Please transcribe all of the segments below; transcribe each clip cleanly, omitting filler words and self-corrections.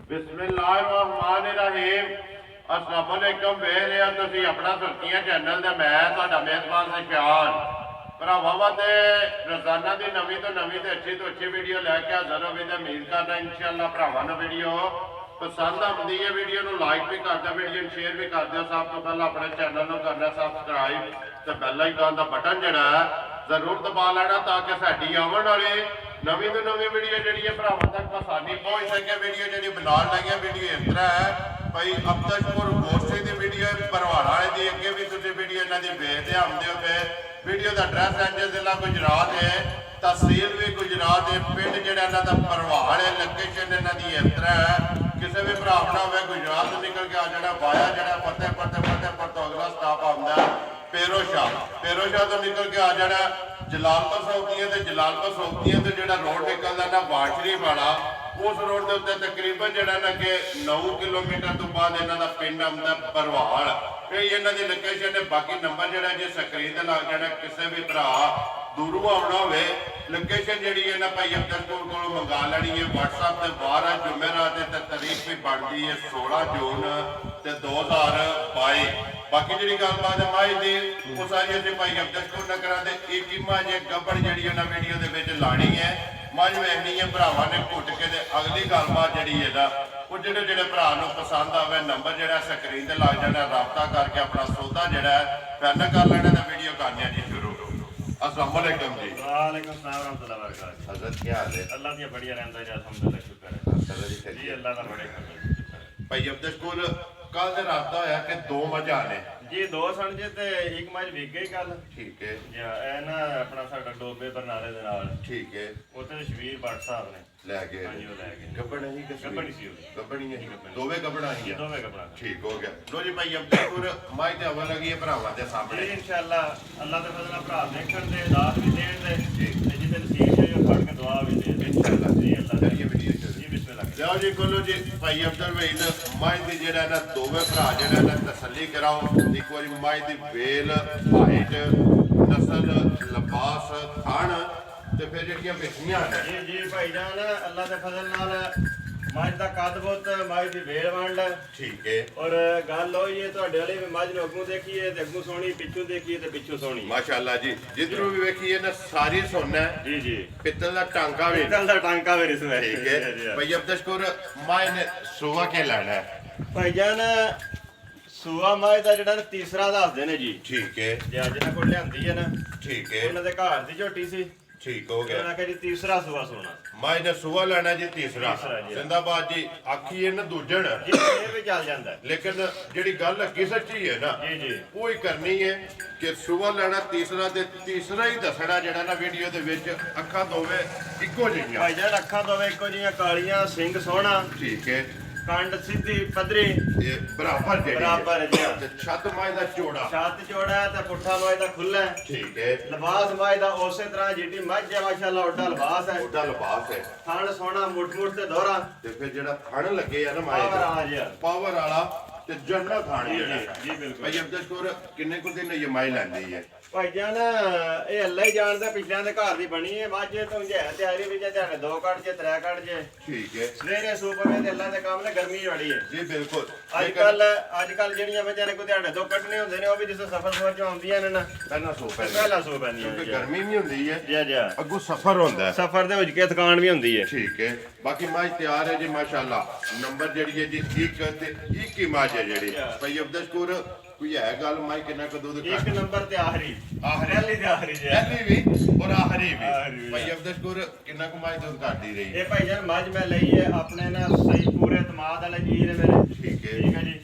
बिस्मिल्लाहिर्रहमानिर्रहीम। अस्सलाम वालेकुम। वेख रहे हो तुसीं अपना सुर्खियां चैनल ते मैं तुहाडा मेज़बान सिफान भरावां ते रोजाना की नवीं तो अच्छी वीडियो लैके हाज़र होवे ते उम्मीद करना इंशाअल्लाह भरावां नूं वीडियो पसंद आती है। वीडियो को लाइक भी कर दो, वीडियो शेयर भी कर दो। सब तो पहले अपने चैनल को करना सबसक्राइब तो बेल आइकन का बटन जड़ा है जरूर दबा लेना ताकि साडी आने वाली नवीं तो नवीं वीडियो जी भरावां तक आसानी पहुँच सके। वीडियो जी बना लगी वीडियो इस तरह है भाई अब्दुलपुर गोश्ती की वीडियो भरवाड़ा की अगे भी तुम वीडियो इन्हों की देखते आते हो पे। वीडियो का एड्रैस है जिला गुजरात है, तहसील भी गुजरात है, पिंड जो भरवाड़ है, लोकेशन इन्हों की इस तरह है। किसी भी भरा हो गुजरात तो निकल के आ जाना वाया जरा फतेहपुर तो अगला स्टाप आता है पेरोशाह तो निकल के आ जाना जलालपुर सौतियां तो जलालपुर सौतियां तो जो रोड निकलता ना बाशरी वाला उस रोड के उत्ते तकरीबन जरा ना कि 9 किलोमीटर तो बाद इन्हों का पिंड आता भरवाड़। इन्हों की लोकेशन है। बाकी नंबर जो जी स्क्रीन से लग जाना। किसी भी भरा दूरों आना हो लोकेशन जी है ना भाई अब्दुलपुर को मंगा लैनी है। व्हाट्सएप से 12 जुमेरात ते तारीख भी बनती है 16 जून 2022। बाकी जी गलबात है माई की वो सारी असं भाई अब्दुलपुर नगरा के एक ही मज गब्बड़ जी वीडियो के लानी है। मज वेखनी है भरावां ने घुट के अगली गलबात जी है ना वो जो भरा पसंद आवे नंबर जो स्क्रीन से लग जाना रबता करके अपना सौदा जोड़ा फाइनल कर लेना तो वीडियो करने जी शुरू। अस्सलाम वालेकुम जी। वालेकुम सलाम रहमतुल्लाह बरकात। हज़रत क्या हाल है? अल्लाह दी बढ़िया रहंदा है अल्हम्दुलिल्लाह शुक्र है जी अल्लाह दा बड़े शुक्र भाई अब्दुल कल रात होया कि 2 मजा ने जी। 2 सन जे ते एक मज विक गई कल। ठीक है जी ए ना अपना साडा डोबे बरनाले दे नाल ठीक है उत्ते शबीर भट्ट साहब ने ले गए। हां जी वो ले गए। गब्बड़ नहीं कि गब्बड़ सी होगी गब्बड़ी है दोवे गब्बड़ा ही है दोवे कपड़ा ठीक हो गया। लो जी भाई अब्दुल माई ते अव्वल लगी है भरावां दे सामने जी इंशाअल्लाह अल्लाह दे फजल भरा देखण दे दात भी देण दे ते जिते नसीब है फड़ के दुआ भी दे इंशाअल्लाह जी अल्लाह चलिए वीडियो जी बिस्मिल्लाह। जाओ जी खोलो जी भाई अब्दुल भाई माई दी जेड़ा ना दोवे भरा जेड़ा ना तसल्ली कराओ एक बार माई दी वेल हाइट नस्ल लिबास खान ते फिर जेड़ियां बेटियां ने जी जी भाईजान अल्लाह के फजल नाल मज का कद बुत मज की वेल वंड ठीक है और गल होई है तुहाडे वाली भी मज नूं अगों देखीए ते अगों सोहनी पिछों देखीए ते पिछों सोहनी माशाअल्लाह जी जिधरों भी देखिए ना सारी सोना है जी जी पित्तल का टांका भी पित्तल दा टांका भी इसमें ठीक है भाई अब्दुल शुक्र माई ने सुबह के लाना है भाईजान सूआ मज का जिहड़ा तीसरा दसदे ने जी ठीक है जे अज ना कोई लियांदी है ना ठीक है उन्हां दे घर दी झोटी सी ठीक हो गया। उन्हां कहा जी तीसरा सूआ सोना माई ने सुबह लाना जी तीसरा तीसरा जी। जिंदाबाद जी आखिए ना दूजन जी ये भी चल जांदा है लेकिन जेड़ी गल हकी सच्ची है ना जी जी वो ही करनी है कि सुबह लेना तीसरा ते तीसरा ही दसना जेड़ा ना वीडियो दे विच अखां दोवे इक्को जिहियां भाईजान अखां दोवे इक्को जिहियां कालियां सिंग सोहना ठीक है कंड सीधी पदरी ये बराबर जेड़ी बराबर है जी हाँ। ते छत माई दा चौड़ा छत चौड़ा है ते पुट्ठा मज दा खुला है ठीक है लिबास मज दा उसे तरह जिहड़ी मझ है माशाअल्लाह ओडा लिबास है ओदा लिबास है थण सोहना मुठ मुठ ते दोहरा ते फिर जेड़ा थण लगे है ना माई पावर दा वाला जी पावर वाला ते जन्ना थान जी जेड़ा जी जी बिल्कुल भाई अब्दुल शुक्र किन्ने को दिन ये माई लैंदी है भाईजान ये अल्लाह ही जानदा पिछलियां दे घर दी बनी है मझ तो जे तैयारी विच ध्याड़े 2 कट जे 3 कट जे ठीक है सवेरे सू पवे ते अल्लाह दे काम ने गर्मी बड़ी है जी बिल्कुल अजकल ਜਿਹੜੀਆਂ ਵਿਚਾਰੇ ਕੋ ਦਿਹਾੜੇ ਤੋਂ ਕੱਢਣੇ ਹੁੰਦੇ ਨੇ ਉਹ ਵੀ ਜਿਸ ਸਫਰ ਚ ਆਉਂਦੀਆਂ ਨੇ ਨਾ पहला सो ਪਹਿਲਾਂ ਸੂ ਪੈਂਦੀਆਂ क्योंकि ਨੇ गर्मी भी होंदी है ਜੀ ਜੀ अगू सफर होंदा है सफर ਦੇ ਵਿੱਚ ਕੇ ਥਕਾਨ ਵੀ ਹੁੰਦੀ ਹੈ ठीक है बाकी माज तैयार है जी माशाल्लाह नंबर जेड़ी है जी ठीक ते एक ही माज है जेड़ी भाई अब्दुल शुक्र कोई है गल माई किन्ना क दूध ਇੱਕ ਨੰबर ਤੇ ਆਖਰੀ ਪਹਿਲੀ ਤੇ ਆਖਰੀ ਜੀ पहली भी और आखिरी भी आखिरी भी। भाई अब्दुल शुक्र किन्ना क माज दूध काटती रही ਇਹ ਭਾਈ ਜਾਨ ਮੱਝ ਮੈਂ ਲਈ ਹੈ ਆਪਣੇ ਨਾਲ ਸਹੀ ਪੂਰੇ ਇਤਮਾਦ ਵਾਲੇ ਜੀ ਨੇ ਮੇਰੇ ठीक है ਠੀਕ ਹੈ ਜੀ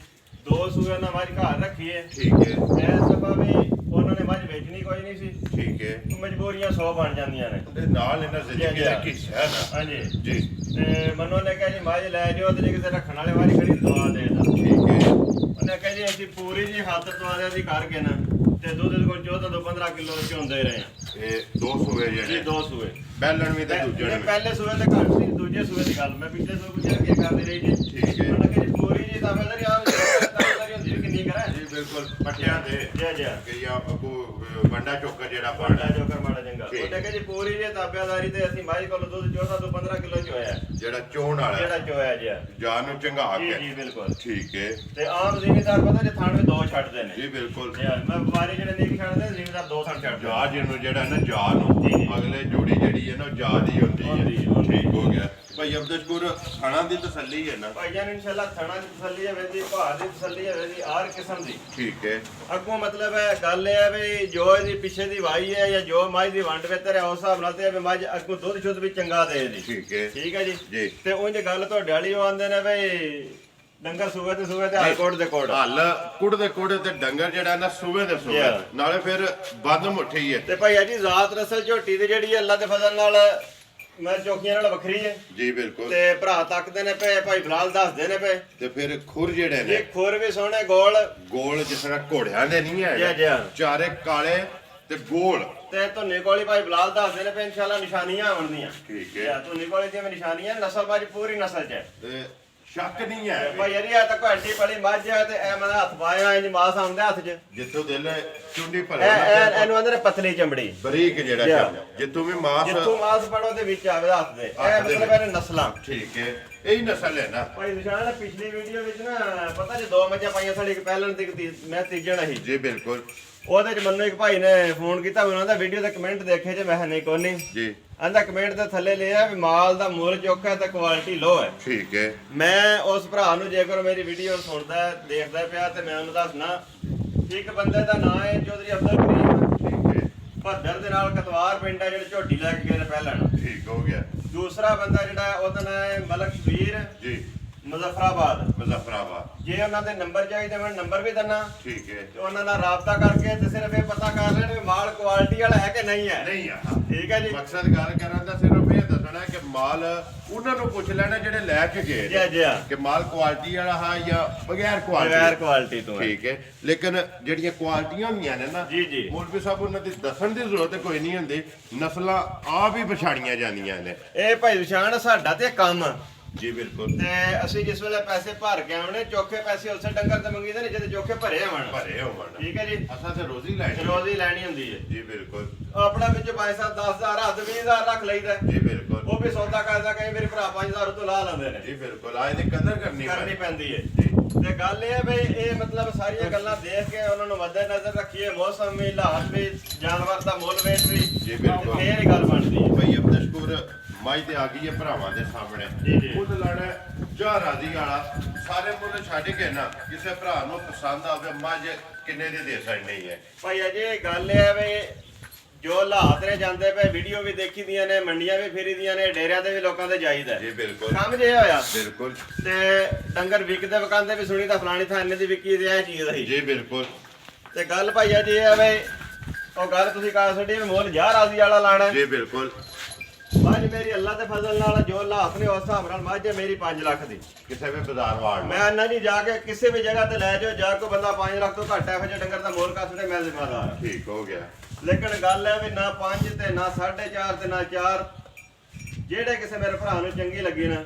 2 ਸੂਏ ਨਾਲ ਮੱਝ ਘਰ ਰੱਖੀ ਹੈ ठीक है ਐ ਸਭਾ ਵੀ ਉਹਨਾਂ ਨੇ ਮੱਝ ਵੇਚਣੀ ਕੋਈ ਨਹੀਂ ਸੀ ठीक है ਮਜਬੂਰੀਆਂ 100 ਬਣ ਜਾਂਦੀਆਂ ਨੇ ਉਹਦੇ ਨਾਲ ਇਹਨਾਂ ਜ਼ਿੰਦਗੀ ਦਾ ਕਿੱਸਾ ਹੈ ਨਾ ਹਾਂਜੀ ਜੀ ਤੇ ਮਨੋਂ ਨੇ ਕਿਹਾ ਜੀ ਮੱਝ ਲੈ ਜਾਓ ਤੇ ਜੇ ਕਿਸੇ ਰੱਖਣ ਵਾਲੇ ਵਾਰੀ ਖੜੀ ਦਵਾ ਦੇ ਦਾ ठीक है ਉਹਨੇ ਕਿਹਾ ਜੀ ਅਸੀਂ ਪੂਰੀ ਜੀ ਹੱਥ ਤਵਾਰਿਆਂ ਦੀ ਕਰਕੇ ਨਾ ਤੇ ਦੁੱਧ ਦੇ ਕੋਲ 14 ਤੋਂ 15 ਕਿਲੋ ਚੋਂਦੇ ਰਹੇ ਇਹ 200 ਹੈ ਜੀ ਜਿਹੜੇ 2 ਸੂਏ ਬੈਲਣ ਵੀ ਤੇ ਦੂਜੇ ਇਹ ਨੇ ਪਹਿਲੇ ਸੂਏ ਤੇ ਘੱਟ ਸੀ ਦੂਜੇ ਸੂਏ ਦੀ ਗੱਲ ਮੈਂ ਪਿਛਲੇ ਸੂਏ ਪੁੱਛਿਆ ਕੀ ਕਰਦੀ ਰਹੀ ਜੀ ਠੀਕ ਹੈ ਉਹਨੇ ਕਿਹਾ ਜੀ ਪੂਰੀ ਜੀ ਤਾਂ ਫਿਰ ਆਮ ਤਾਕਤਦਾਰੀ ਹੁੰਦੀ ਵੀ ਕਿੰਨੀ ਕਰਾਂ ਜੀ ਬਿਲਕੁਲ ਪੱਟਿਆਂ ਦੇ ਜੀ ਜੀ ਕਿ ਜਾਂ ਅੱਗੋਂ ਵੰਡਾ ਚੋਕਰ ਜਿਹੜਾ ਵੱਡਾ ਪਾਣਾ ਜੋਕਰ ਮਾੜਾ ਚੰਗਾ ਠੀਕ। ਉਹਨੇ ਕਿਹਾ ਜੀ ਪੂਰੀ ਜੇ ਤਾਬਿਆਦਾਰੀ ਤੇ ਅਸੀਂ ਮਾਈ ਕੋਲ ਦੁੱਧ 14 ਤੋਂ 15 ਕਿਲੋ ਚੋਇਆ ਜਿਹੜਾ ਚੋਣ ਵਾਲਾ ਜਿਹੜਾ ਚੋਇਆ ਜੀ ਜਾਨ ਨੂੰ ਚੰਗਾ ਜੀ ਕੇ ਜੀ ਬਿਲਕੁਲ ਠੀਕ ਹੈ ਤੇ ਆਮ ਜ਼ਿਮੀਦਾਰ ਪਤਾ ਜੇ ਥਣ ਵੀ ਦੋ ਛੱਡਦੇ ਨੇ ਜੀ ਬਿਲਕੁਲ ਮੈਂ ਬਿਮਾਰੀ ਜਿਹੜੇ ਨਹੀਂ ਛੱਡਦੇ ਜ਼ਿਮੀਦਾਰ ਦੋ ਥਣ ਛੱਡਦੇ ਜਾ ਜਿਹਨੂੰ ਜਿਹੜਾ ਨਾ ਜਾ ਨੂੰ ਜੀ। ਅਗਲੇ ਜੋੜੀ ਜਿਹੜੀ ਹੈ ਨਾ ਉਹ ਜਾ ਦੀ ਹੁੰਦੀ ਹੁੰਦੀ ਹੈ ਹੈ। ਠੀਕ ਹੋ ਗਿਆ ਭਾਈ ਅਬਦਸ਼ਪੁਰ ਖਾਣਾ ਦੀ ਤਸੱਲੀ ਹੈ ਨਾ ਭਾਈ ਜਾਨ ਇਨਸ਼ਾਅੱਲਾ ਥਣਾ ਦੀ ਤਸੱਲੀ ਹੈ ਵੇਦੀ ਭਾਰ ਦੀ ਤਸੱਲੀ ਹੈ ਵੇਦੀ ਹਰ ਕਿਸਮ ਦੀ ਠੀਕ ਹੈ ਅੱਗੋਂ ਮਤਲਬ ਹੈ ਗੱਲ ਇਹ ਹੈ ਵੀ ਜੋ ਇਹਦੀ ਪਿੱਛੇ ਦੀ ਵਾਈ ਹੈ ਜਾਂ ਜੋ ਮੱਝ ਦੀ ਵੰਡ ਵੇਤਰ ਹੈ ਉਸ ਹਿਸਾਬ ਨਾਲ ਤੇ ਵੀ ਮੱਝ ਅੱਗੋਂ ਦੁੱਧ ਸ਼ੁੱਧ ਵੀ ਚੰਗਾ ਦੇ ਦੀ ਠੀਕ ਹੈ ਠੀਕ ਹੈ ਜੀ ਜੀ। ਤੇ ਉਂਝ ਗੱਲ ਤੁਹਾਡੇ ਵਾਲੀ ਉਹ ਆਂਦੇ ਨੇ ਵੀ ਡੰਗਰ ਸੂਏ ਤੇ ਹਾਈ ਕੋਰਟ ਦੇ ਕੋਰਟ ਹੱਲ ਕੁੜ ਦੇ ਕੋੜੇ ਤੇ ਡੰਗਰ ਜਿਹੜਾ ਨਾ ਸੂਵੇ ਦੇ ਸੂਵੇ Yeah. ਨਾਲੇ ਫਿਰ ਬੰਦ ਮੁੱਠੀ ਹੈ ਤੇ ਭਾਈ ਜੀ ਜ਼ਾਤ ਰਸਲ ਝੋਟੀ ਦੀ ਜਿਹੜੀ ਅੱਲਾ ਦੇ ਫਜ਼ਲ ਨਾਲ ਮੈਂ ਚੌਕੀਆਂ ਨਾਲ ਵੱਖਰੀ ਹੈ ਜੀ ਬਿਲਕੁਲ ਤੇ ਭਰਾ ਤੱਕਦੇ ਨੇ ਪਏ ਭਾਈ ਫਿਲਹਾਲ ਦੱਸਦੇ ਨੇ ਪਏ ਤੇ ਫਿਰ ਖੁਰ ਜਿਹੜੇ ਇਹ ਨੇ ਖੁਰ ਵੀ ਸੋਹਣੇ ਗੋਲ ਗੋਲ ਜਿਸ ਤਰ੍ਹਾਂ ਘੋੜਿਆਂ ਦੇ ਨਹੀਂ ਜੀ, ਹੈ ਜੀ। ਚਾਰੇ ਕਾਲੇ ਤੇ ਗੋਲ ਤੇ ਧੁੰਨੇ ਕੋਲੀ ਭਾਈ ਫਿਲਹਾਲ ਦੱਸਦੇ ਨੇ ਪਏ ਇਨਸ਼ਾਅੱਲਾ ਨਿਸ਼ਾਨੀਆਂ ਆਉਣਦੀਆਂ ਠੀਕ ਹੈ ਯਾ ਧੁੰਨੇ ਕੋਲੀ ਜਿਵੇਂ ਨਿਸ਼ਾਨੀਆਂ ਨਸਲ ਬਾਜ ਪੂਰੀ ਨਸਲ ਚ ਹੈ ਤੇ ਸ਼ੱਕ ਨਹੀਂ ਹੈ ਤੇ ਭਾਈ ਯਾਰੀ ਆ ਤਾਂ ਘਾਟੀ ਪਲੀ ਮੱਝ ਹੈ ਤੇ ਇਹ ਮੈਂ ਹੱਥ ਪਾਇਆ ਇੰਜ ਮਾਸ ਆਉਂਦਾ ਹੱਥ 'ਚ ਜਿੱਥੋਂ ਦਿਲ ਚੁੰਡੀ ਇਹ ਭਰਿਆ ਨਾ ਇਹਨੂੰ ਅੰਦਰ ਪਤਲੀ ਚਮੜੀ ਬਰੀਕ ਜਿਹੜਾ Yeah. ਸ਼ਬਦ ਜਿੱਥੋਂ ਵੀ ਮਾਸ ਜਿੱਥੋਂ ਮਾਸ ਪੜੋ ਦੇ ਵਿੱਚ ਆਵੇ ਹੱਥ ਦੇ ਇਹ ਹੱਥ ਦੇ ਮਤਲਬ ਵਿੱਚ। ਇਹ ਨਸਲਾਂ ਠੀਕ ਹੈ ਇਹੀ ਨਸਲ ਹੈ ਨਾ ਭਾਈ ਨਿਸ਼ਾਨ ਨੇ ਪਿਛਲੀ ਵੀਡੀਓ ਵਿੱਚ ਨਾ ਪਤਾ ਜੇ ਦੋ ਮੱਝਾਂ ਪਾਈਆਂ ਸਾਡੀ ਇੱਕ ਪਹਿਲਣ ਤੇ ਇੱਕ ਮੈਂ ਤੀਜਣ ਸੀ ਜੀ ਬਿਲਕੁਲ ਉਹਦੇ ਚ ਮੈਨੂੰ ਇੱਕ ਭਾਈ ਨੇ ਫੋਨ ਕੀਤਾ ਮੈਨੂੰ ਉਹਦਾ ਵੀਡੀਓ ਦਾ ਕਮੈਂਟ ਦੇਖੇ ਜੇ ਮੈਂ ਕਿਹਾ ਨਹੀਂ ਕੋਈ ਨਹੀਂ ਜੀ ਆਂਦਾ ਕਮੈਂਟ ਦੇ ਥੱਲੇ ਲਿਆ ਵੀ ਮਾਲ ਦਾ ਮੁੱਲ ਚੋਖਾ ਤੇ ਕੁਆਲਿਟੀ ਲੋ ਹੈ ਠੀਕ ਹੈ ਮੈਂ ਉਸ ਭਰਾ ਨੂੰ ਜੇਕਰ ਮੇਰੀ ਵੀਡੀਓ ਸੁਣਦਾ ਹੈ, ਦੇਖਦਾ ਪਿਆ ਤੇ ਮੈਂ ਉਹਨੂੰ ਦੱਸਣਾ ਇੱਕ ਬੰਦੇ ਦਾ ਨਾਮ ਹੈ ਚੌਧਰੀ ਅਬਦੁਲ ਕਰੀਮ ਠੀਕ ਹੈ ਭੱਦਰ ਦੇ ਨਾਲ ਕਤਵਾਰ ਪਿੰਡ ਹੈ ਜਿਹੜੇ ਝੋਟੀ ਲੈ ਕੇ ਗਏ ਨੇ ਪਹਿਲਣ ਠੀਕ ਹੋ ਗਿਆ ਦੂਸਰਾ ਬੰਦਾ ਜਿਹੜਾ ਉਹਦਾ ਨਾਮ ਹੈ ਮਲਕ ਸ਼ਬੀਰ ਜੀ ਮੁਜ਼ੱਫਰਾਬਾਦ ਮੁਜ਼ੱਫਰਾਬਾਦ ਜੇ ਉਹਨਾਂ ਦੇ ਨੰਬਰ ਚਾਹੀਦੇ ਮੈਂ ਨੰਬਰ ਵੀ ਦਿੰਨਾ ਠੀਕ ਹੈ ਤੇ ਉਹਨਾਂ ਨਾਲ ਰਾਬਤਾ ਕਰਕੇ ਤੇ ਸਿਰਫ ਇਹ ਪਤਾ ਕਰ ਲੈਣ ਵੀ ਮਾਲ ਕੁਆਲਿਟੀ ਵਾਲਾ ਹੈ ਕਿ ਨਹੀਂ ਹੈ ਨਹੀਂ ਆ ਠੀਕ ਹੈ ਜੀ ਮਕਸਦ ਗੱਲ ਕਰਨ ਦਾ ਸਿਰਫ ਇਹ ਦੱਸਣਾ ਕਿ ਮਾਲ ਉਹਨਾਂ ਨੂੰ ਪੁੱਛ ਲੈਣਾ ਜਿਹੜੇ ਲੈ ਕੇ ਗਏ ਜੀ ਜੀ ਕਿ ਮਾਲ ਕੁਆਲਿਟੀ ਵਾਲਾ ਹੈ ਜਾਂ ਬਗੈਰ ਕੁਆਲਿਟੀ ਬਗੈਰ ਕੁਆਲਿਟੀ ਤੋਂ ਹੈ। ਠੀਕ ਹੈ ਲੇਕਿਨ ਜਿਹੜੀਆਂ ਕੁਆਲਿਟੀਆਂ ਹੁੰਦੀਆਂ ਨੇ ਨਾ ਜੀ, ਜੀ। ਮੌਲਵੀ ਸਾਹਿਬ ਉਹਨਾਂ ਦੀ ਦੱਸਣ ਦੀ ਜ਼ਰੂਰਤ ਕੋਈ ਨਹੀਂ ਹੁੰਦੀ ਨਸਲਾਂ ਆਪ ਹੀ ਪਛਾਣੀਆਂ ਜਾਂਦੀਆਂ ਨੇ ਇਹ ਭਾਈ ਵਿਸ਼ਾਨ ਸਾਡਾ ਤੇ ਕੰਮ ਜੀ ਬਿਲਕੁਲ ਤੇ ਅਸੀਂ ਜਿਸ ਵੇਲੇ ਪੈਸੇ ਭਰ ਕੇ ਆਵਣੇ ਚੋਖੇ ਪੈਸੇ ਉਸੇ ਡੰਗਰ ਤੇ ਮੰਗੀਦੇ ਨੇ ਜਿਹਦੇ ਚੋਖੇ ਭਰੇ ਆਵਣ ਭਰੇ ਹੋਵਣ ਠੀਕ ਹੈ ਜੀ ਅਸਾਂ ਤੇ ਰੋਜ਼ੀ ਲੈਣੀ ਰੋਜ਼ੀ ਲੈਣੀ ਹੁੰਦੀ ਹੈ ਜੀ ਬਿਲਕੁਲ ਆਪਣਾ ਵਿੱਚ ਭਾਈ ਸਾਹਿਬ 10000 ਹੱਦ 20000 ਰੱਖ ਲਈਦਾ ਜੀ ਬਿਲਕੁਲ ਉਹ ਵੀ ਸੌਦਾ ਕਰਦਾ ਕਈ ਮੇਰੇ ਭਰਾ 5000 ਤੋਂ ਲਾ ਲੈਂਦੇ ਨੇ ਜੀ ਬਿਲਕੁਲ ਆਏ ਦੀ ਕਦਰ ਕਰਨੀ ਕਰਨੀ ਪੈਂਦੀ ਹੈ ਜੀ ਤੇ ਗੱਲ ਇਹ ਹੈ ਬਈ ਇਹ ਮਤਲਬ ਸਾਰੀਆਂ ਗੱਲਾਂ ਦੇਖ ਕੇ ਉਹਨਾਂ ਨੂੰ ਮੱਦੇ ਨਜ਼ਰ ਰੱਖੀਏ ਮੌਸਮ ਵੀ ਹਾਲਾਤ ਵੀ ਜਾਨਵਰ ਦਾ ਮੁੱਲ ਵੇਚ ਵੀ ਜੀ, ਬਿਲਕੁਲ। ਫੇਰ ਹੀ ਗੱਲ ਬਣਦੀ ਹੈ ਭਈ ਅਬਦਸ਼ਕੂਰ ਮਾਈ ਤੇ ਆ ਗਈ ਹੈ ਭਰਾਵਾਂ ਦੇ ਸਾਹਮਣੇ ਜੀ, ਜੀ। ਮੁੱਲ ਲੈਣਾ ਜਾਂ ਰਾਜ਼ੀ ਵਾਲਾ ਸਾਰੇ ਮੁੱਲ ਛੱਡ ਕੇ ਨਾ ਕਿਸੇ ਭਰਾ ਨੂੰ ਪਸੰਦ ਆਵੇ ਮੱਝ ਕਿੰਨੇ ਦੀ ਦੇ ਸਕਣੀ ਹੈ ਭਾਈ ਅਜੇ ਗੱਲ ਇਹ ਹੈ ਬਈ ਜੋ ਹਾਲਾਤ ਨੇ ਜਾਂਦੇ ਪਏ ਵੀਡੀਓ ਵੀ ਦੇਖੀ ਦੀਆਂ ਨੇ ਮੰਡੀਆਂ ਵੀ ਫੇਰੀ ਦੀਆਂ ਨੇ ਡੇਰਿਆਂ ਤੇ ਵੀ ਲੋਕਾਂ ਦੇ ਜਾਈਦਾ ਜੀ ਬਿਲਕੁਲ ਕੰਮ ਜੇ ਹੋਇਆ ਬਿਲਕੁਲ ਤੇ ਡੰਗਰ ਵਿਕਦੇ ਵਕਾਂਦੇ ਵੀ ਸੁਣੀ ਤਾਂ ਫਲਾਣੀ ਥਾਂ ਇੰਨੇ ਦੀ ਵਿਕੀ ਤੇ ਇਹ ਚੀਜ਼ ਰਹੀ ਜੀ ਬਿਲਕੁਲ ਤੇ ਗੱਲ ਭਾਈ ਅਜੇ ਇਹ ਹੈ ਬਈ ਉਹ ਗੱਲ ਤੁਸੀਂ ਕਰ ਛੱਡੀ ਵੀ ਮੁੱਲ ਜਾ ਰਾਜ਼ੀ ਵਾਲਾ ਲਾਣਾ ਜੀ ਬਿਲਕੁਲ ਮੱਝ ਮੇਰੀ ਅੱਲਾ ਦੇ ਫਜ਼ਲ ਨਾਲ ਜੋ ਹਾਲਾਤ ਨੇ ਉਸ ਹਿਸਾਬ ਨਾਲ ਮੱਝ ਹੈ ਮੇਰੀ 5 ਲੱਖ ਦੀ ਕਿਸੇ ਵੀ ਬਾਜ਼ਾਰ ਵਾੜ ਮੈਂ ਅੰਨਾ ਜੀ ਜਾ ਕੇ ਕਿਸੇ ਵੀ ਜਗ੍ਹਾ ਤੇ ਲੈ ਜਾਓ ਜਾ ਕੋ ਬੰਦਾ 5 ਲੱਖ ਤੋਂ ਘੱਟ ਹੈ ਫਿਰ ਡੰਗਰ ਦਾ ਮੁੱਲ ਕੱਸਦੇ ਮੈਂ ਜ਼ਿੰਮੇਵਾਰ ਹਾਂ ਠੀਕ ਹੋ ਗਿਆ ਲੇਕਿਨ ਗੱਲ ਹੈ ਵੀ ਨਾ 5 ਤੇ ਨਾ 4.5 ਤੇ ਨਾ 4 ਜਿਹੜੇ ਕਿਸੇ ਮੇਰੇ ਭਰਾ ਨੂੰ ਚੰਗੀ ਲੱਗੀ ਨਾ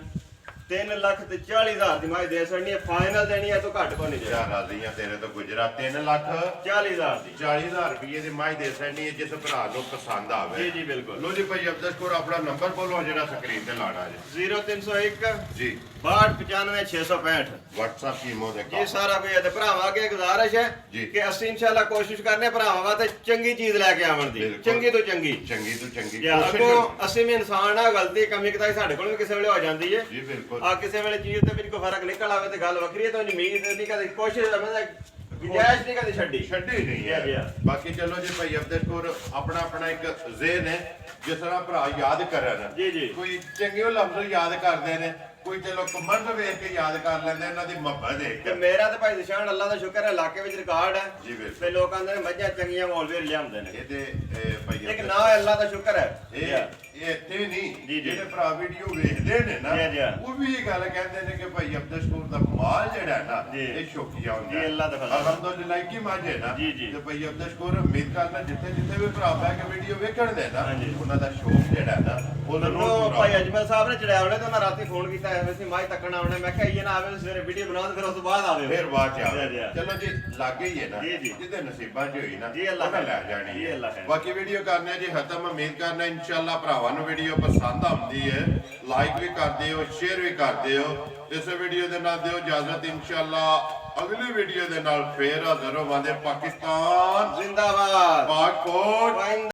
3 ਲੱਖ ਤੇ 40,000 ਦੀ ਮਾਈ ਦੇ ਸਕਣੀ ਹੈ ਫਾਈਨਲ ਦੇਣੀ ਹੈ ਤੋਂ ਘੱਟ ਕੋ ਨਹੀਂ ਦੇ ਜਾਂ ਰਾਜ਼ੀਆਂ ਤੇਰੇ ਤੋਂ ਗੁਜਰਾ 3 ਲੱਖ 40,000 ਦੀ 40,000 ਰੁਪਏ ਦੀ ਮਾਈ ਦੇ ਸਕਣੀ ਹੈ ਜਿਸ ਭਰਾ ਨੂੰ ਪਸੰਦ ਆਵੇ ਜੀ ਜੀ ਬਿਲਕੁਲ ਲੋ ਜੀ ਭਾਈ ਅਬਦਸ਼ਕੂਰ ਆਪਣਾ ਨੰਬਰ ਬੋਲੋ ਜਿਹੜਾ ਸਕਰੀਨ ਤੇ ਲਾਣਾ ਜੀ 0301 ਜੀ 6295 WhatsApp ਕੀ ਮੋ ਦੇ ਜੀ ਸਾਰਾ ਕੋਈ ਹੈ ਤੇ ਭਰਾਵਾਂ ਅੱਗੇ ਗੁਜ਼ਾਰਿਸ਼ ਹੈ ਜੀ। ਕਿ ਅਸੀਂ ਇਨਸ਼ਾਅੱਲਾ ਕੋਸ਼ਿਸ਼ ਕਰਨੇ ਭਰਾਵਾਂ ਵਾਸਤੇ ਚੰਗੀ ਚੀਜ਼ ਲੈ ਕੇ ਆਵਣ ਦੀ ਬਿਲਕੁਲ। ਚੰਗੀ ਤੋਂ ਚੰਗੀ ਚੰਗੀ ਤੋਂ ਚੰਗੀ ਯਾ ਕੋਸ਼ਿਸ਼ ਅੱਗੋਂ ਅਸੀਂ ਵੀ ਇਨਸਾਨ ਆ ਗਲਤੀ ਕਮੀ ਕਤਾਈ ਸਾਡੇ ਕੋਲ ਵੀ ਕਿਸੇ ਵੇਲੇ ਹੋ ਜਾਂਦੀ ਹੈ ਜੀ ਬਿਲਕੁਲ ਆ ਕਿਸੇ ਵੇਲੇ ਚੀਜ਼ ਤੇ ਵੀ ਕੋਈ ਫਰਕ ਨਿਕਲ ਆਵੇ ਤੇ ਗੱਲ ਵੱਖਰੀ ਹੈ ਤਾਂ ਉਮੀਦ ਨਹੀਂ ਕਦੇ ਕੋਸ਼ਿਸ਼ ਗੁੰਜਾਇਸ਼ ਨਹੀਂ ਕਦੇ ਛੱਡੀ ਛੱਡੀ ਨਹੀਂ ਜੀ, ਜੀ। ਹੈ ਬਾਕੀ ਚਲੋ ਜੀ ਭਾਈ ਅਬਦਸ਼ਕੂਰ ਆਪਣਾ ਆਪਣਾ ਇੱਕ ਜ਼ੇਨ ਹੈ ਜਿਸ ਤਰ੍ਹਾਂ ਭਰਾ ਯਾਦ ਕਰਨ ਜੀ, ਜੀ। ਕੋਈ ਚੰਗੇ ਲਫ਼ਜ਼ ਯਾਦ ਕਰਦੇ ਨੇ ਕੋਈ ਚਲੋ ਕਮੰਡ ਵੇਖ ਕੇ ਯਾਦ ਕਰ ਲੈਂਦੇ ਇਹਨਾਂ ਦੀ ਮੁਹੱਬਤ ਦੇਖ ਤੇ ਕੇ ਮੇਰਾ ਤੇ ਭਾਈ ਨਿਸ਼ਾਨ ਅੱਲਾ ਦਾ ਸ਼ੁਕਰ ਹੈ ਇਲਾਕੇ ਵਿੱਚ ਰਿਕਾਰਡ ਹੈ ਜੀ ਬਿਲਕੁਲ ਤੇ ਲੋਕਾਂ ਦੇ ਮੱਝਾਂ ਚੰਗੀਆਂ ਮੌਲਵੀ ਲਿਆਉਂਦੇ ਨੇ ਇਹਦੇ ਭਾਈ ਇੱਕ ਨਾ ਅੱਲਾ ਦਾ ਸ਼ੁਕਰ ਹੈ ਇਹ ਇੱਥੇ ਜੀ, ਨਹੀਂ ਜੀ। ਜਿਹੜੇ ਭਰਾ ਵੀਡੀਓ ਵੇਖਦੇ ਨੇ ਨਾ ਜੀ, ਜੀ। ਉਹ ਵੀ ਇਹ ਗੱਲ ਕਹਿੰਦੇ ਨੇ ਕਿ ਭਾਈ ਅਬਦੁਲ ਸ਼ਕੂਰ ਦਾ ਮਾਲ ਜਿਹੜਾ ਹੈ ਨਾ ਜੀ। ਇਹ ਸ਼ੌਕੀਆ ਹੁੰਦਾ ਜੀ, ਅੱਲਾਹ ਦਾ ਫਜ਼ਲ। ਅਲਹਮਦੁਲਿਲਾ ਕੀ ਮਾਝੇ ਨਾ ਜੀ, ਜੀ। ਤੇ ਭਾਈ ਅਬਦੁਲ ਸ਼ਕੂਰ ਉਮੀਦ ਕਰਦਾ ਜਿੱਥੇ ਜਿੱਥੇ ਵੀ ਭਰਾ ਬਹਿ ਕੇ ਵੀਡੀਓ ਵੇਖਣ ਦੇ ਨਾ ਹਾਂਜੀ। ਉਹਨਾਂ ਦਾ ਸ਼ੌਕ ਜਿਹੜਾ ਹੈ ਨਾ ਉਹ ਜ਼ਰੂਰ ਮੈਨੂੰ ਪੂਰਾ ਭਾਈ ਹੋਵੇ। ਅਜਮਲ ਸਾਹਿਬ ਨੇ ਚੜਿਆ ਉਹਨੇ ਤਾਂ ਮੈਂ ਰਾਤੀ ਫੋਨ ਕੀਤਾ ਐਵੇਂ ਸੀ ਮਾਈ ਤੱਕਣਾ ਉਹਨੇ ਮੈਂ ਕਿਹਾ ਇਹ ਨਾ ਆਵੇ ਸਵੇਰੇ ਵੀਡੀਓ ਬਣਾਓ ਤੇ ਫਿਰ ਉਸ ਤੋਂ ਬਾਅਦ ਆਵੇ ਫਿਰ ਬਾਅਦ ਚ ਆਵੇ। ਜੀ, ਜੀ। ਚਲੋ ਜੀ ਲੱਗੇ ਹੀ ਹੈ ਨਾ ਜੀ, ਜੀ। ਜਿਹਦੇ ਨਸੀਬਾਂ 'ਚ ਹੋਈ ਨਾ ਜੀ, ਅੱਲਾਹ ਉਹਨਾਂ ਹੈ। ਲੈ ਜਾਣੀ ਜੀ, ਅੱਲਾਹ ਹੈ। ਬਾਕੀ ਵੀਡੀਓ ਕਰਨੇ ਆ ਜੀ ਖਤਮ ਉਮੀਦ ਕਰਨਾ ਇਨਸ਼ਾਅੱਲਾ ਭਰਾਵਾਂ ਨੂੰ ਵੀਡੀਓ ਪਸੰਦ ਆਉਂਦੀ ਹੈ ਲਾਈਕ ਵੀ ਕਰਦੇ ਹੋ ਸ਼ੇਅਰ ਵੀ ਕਰਦੇ ਹੋ ਇਸ ਵੀਡੀਓ ਦੇ ਨਾਲ ਦਿਓ ਇਜਾਜ਼ਤ ਇਨਸ਼ਾਅੱਲਾ ਅਗਲੀ ਵੀਡੀਓ ਦੇ ਨਾਲ ਫੇਰ ਹਾਜ਼ਰ ਹੋਵਾਂਗੇ ਪਾਕਿਸਤਾਨ ਜ਼ਿੰਦਾਬਾਦ ਪਾਕ ਫੌਜ